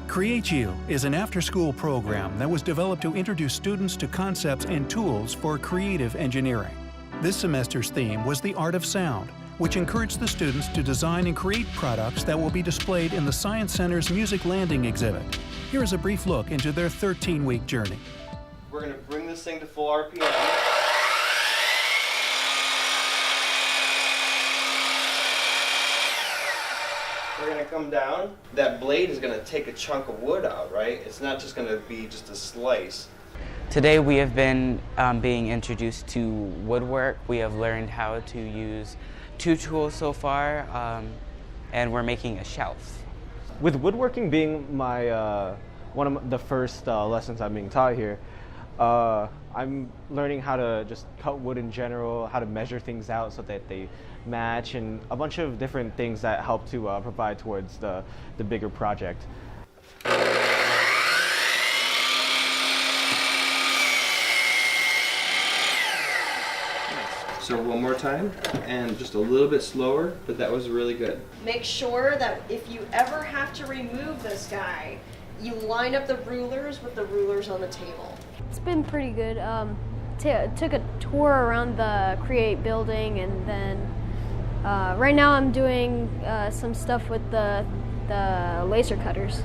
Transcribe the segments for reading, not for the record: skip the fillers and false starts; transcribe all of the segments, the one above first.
Create You is an after-school program that was developed to introduce students to concepts and tools for creative engineering. This semester's theme was the art of sound, which encouraged the students to design and create products that will be displayed in the Science Center's Music Landing exhibit. Here is a brief look into their 13-week journey. We're going to bring this thing to full RPM. We're going to come down. That blade is going to take a chunk of wood out, right? It's not just going to be just a slice. Today we have been being introduced to woodwork. We have learned how to use 2 tools so far, and we're making a shelf. With woodworking being my one of the first lessons I'm being taught here, I'm learning how to just cut wood in general, how to measure things out so that they match, and a bunch of different things that help to provide towards the bigger project. So one more time, and just a little bit slower, but that was really good. Make sure that if you ever have to remove this guy, you line up the rulers with the rulers on the table. It's been pretty good. Took a tour around the Create building, and then right now I'm doing some stuff with the laser cutters.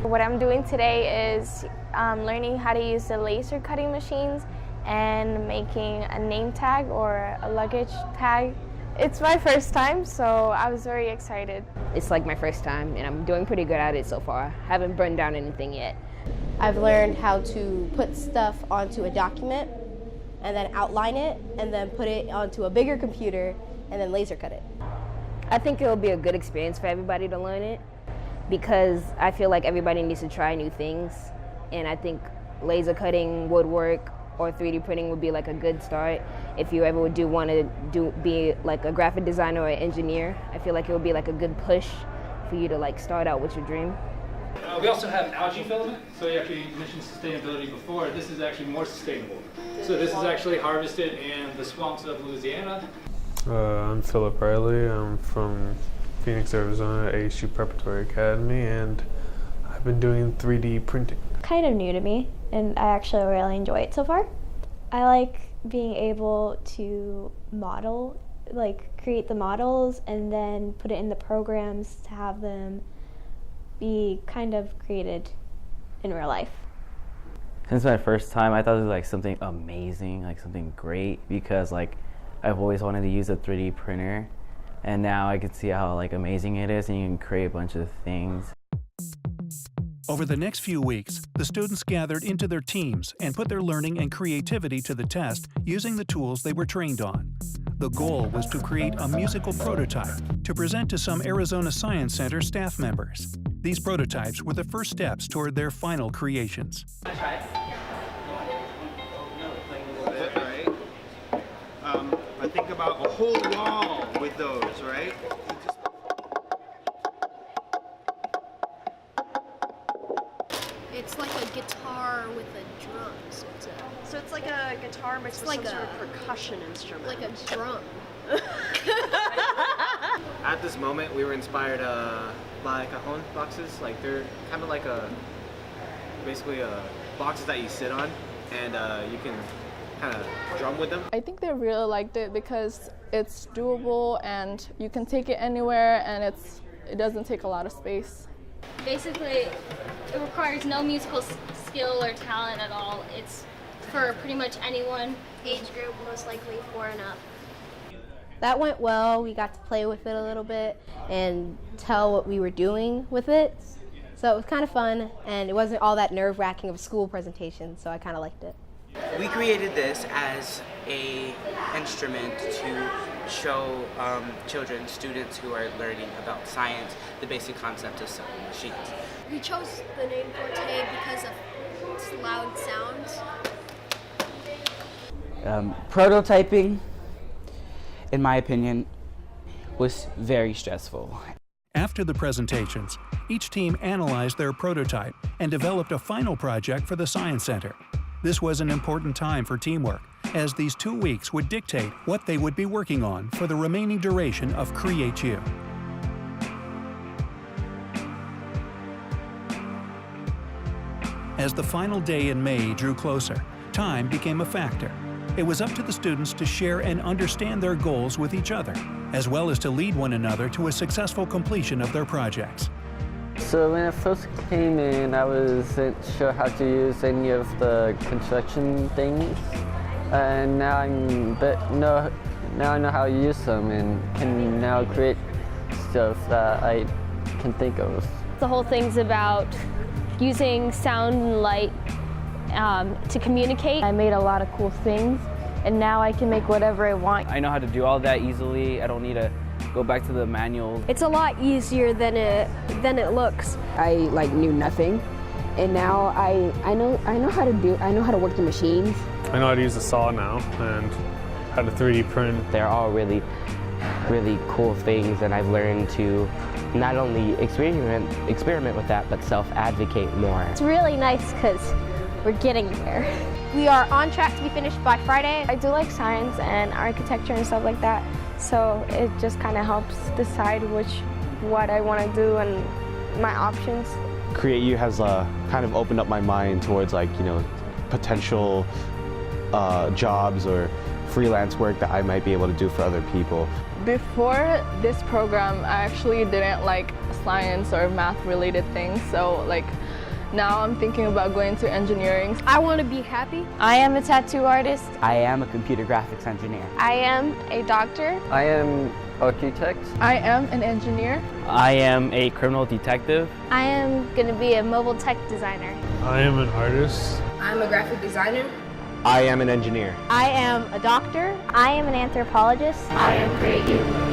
What I'm doing today is learning how to use the laser cutting machines and making a name tag or a luggage tag. It's my first time, so I was very excited. It's like my first time, and I'm doing pretty good at it so far. Haven't burned down anything yet. I've learned how to put stuff onto a document and then outline it and then put it onto a bigger computer and then laser cut it. I think it'll be a good experience for everybody to learn it, because I feel like everybody needs to try new things, and I think laser cutting, woodwork, or 3D printing would be like a good start. If you ever do want to be like a graphic designer or an engineer, I feel like it would be like a good push for you to like start out with your dream. We also have algae filament, so you actually mentioned sustainability before. This is actually more sustainable. So this is actually harvested in the swamps of Louisiana. I'm Philip Riley. I'm from Phoenix, Arizona, ASU Preparatory Academy, and I've been doing 3D printing. Kind of new to me, and I actually really enjoy it so far. I like being able to model, like create the models and then put it in the programs to have them be kind of created in real life. Since my first time, I thought it was like something amazing, like something great, because like I've always wanted to use a 3D printer, and now I can see how like amazing it is, and you can create a bunch of things. Over the next few weeks, the students gathered into their teams and put their learning and creativity to the test using the tools they were trained on. The goal was to create a musical prototype to present to some Arizona Science Center staff members. These prototypes were the first steps toward their final creations. I think about a whole wall with those, right? It's like a guitar with a drum, So it's like a guitar mixed with some sort of percussion instrument. like a drum. At this moment, we were inspired by cajon boxes. Like they're kind of like basically boxes that you sit on, and you can kind of drum with them. I think they really liked it because it's doable and you can take it anywhere, and it doesn't take a lot of space. Basically, it requires no musical skill or talent at all. It's for pretty much anyone. Age group, most likely 4 and up. That went well. We got to play with it a little bit and tell what we were doing with it. So it was kind of fun, and it wasn't all that nerve-wracking of a school presentation, so I kind of liked it. We created this as an instrument to show children, students who are learning about science, the basic concept of sewing machines. We chose the name Forte because of its loud sounds. Prototyping, in my opinion, was very stressful. After the presentations, each team analyzed their prototype and developed a final project for the Science Center. This was an important time for teamwork, as these 2 weeks would dictate what they would be working on for the remaining duration of Create You. As the final day in May drew closer, time became a factor. It was up to the students to share and understand their goals with each other, as well as to lead one another to a successful completion of their projects. So when I first came in, I wasn't sure how to use any of the construction things, and now I know how to use them and can now create stuff that I can think of. The whole thing's about using sound and light to communicate. I made a lot of cool things, and now I can make whatever I want. I know how to do all that easily. I don't need to go back to the manual. It's a lot easier than it looks. I knew nothing, and now I know how to work the machines. I know how to use a saw now and how to 3D print. They're all really cool things, and I've learned to not only experiment with that, but self-advocate more. It's really nice because we're getting there. We are on track to be finished by Friday. I do like science and architecture and stuff like that, so it just kind of helps decide what I want to do and my options. Create U has kind of opened up my mind towards potential jobs or freelance work that I might be able to do for other people. Before this program, I actually didn't like science or math related things, so now I'm thinking about going to engineering. I want to be happy. I am a tattoo artist. I am a computer graphics engineer. I am a doctor. I am architect. I am an engineer. I am a criminal detective. I am going to be a mobile tech designer. I am an artist. I'm a graphic designer. I am an engineer. I am a doctor. I am an anthropologist. I am creative.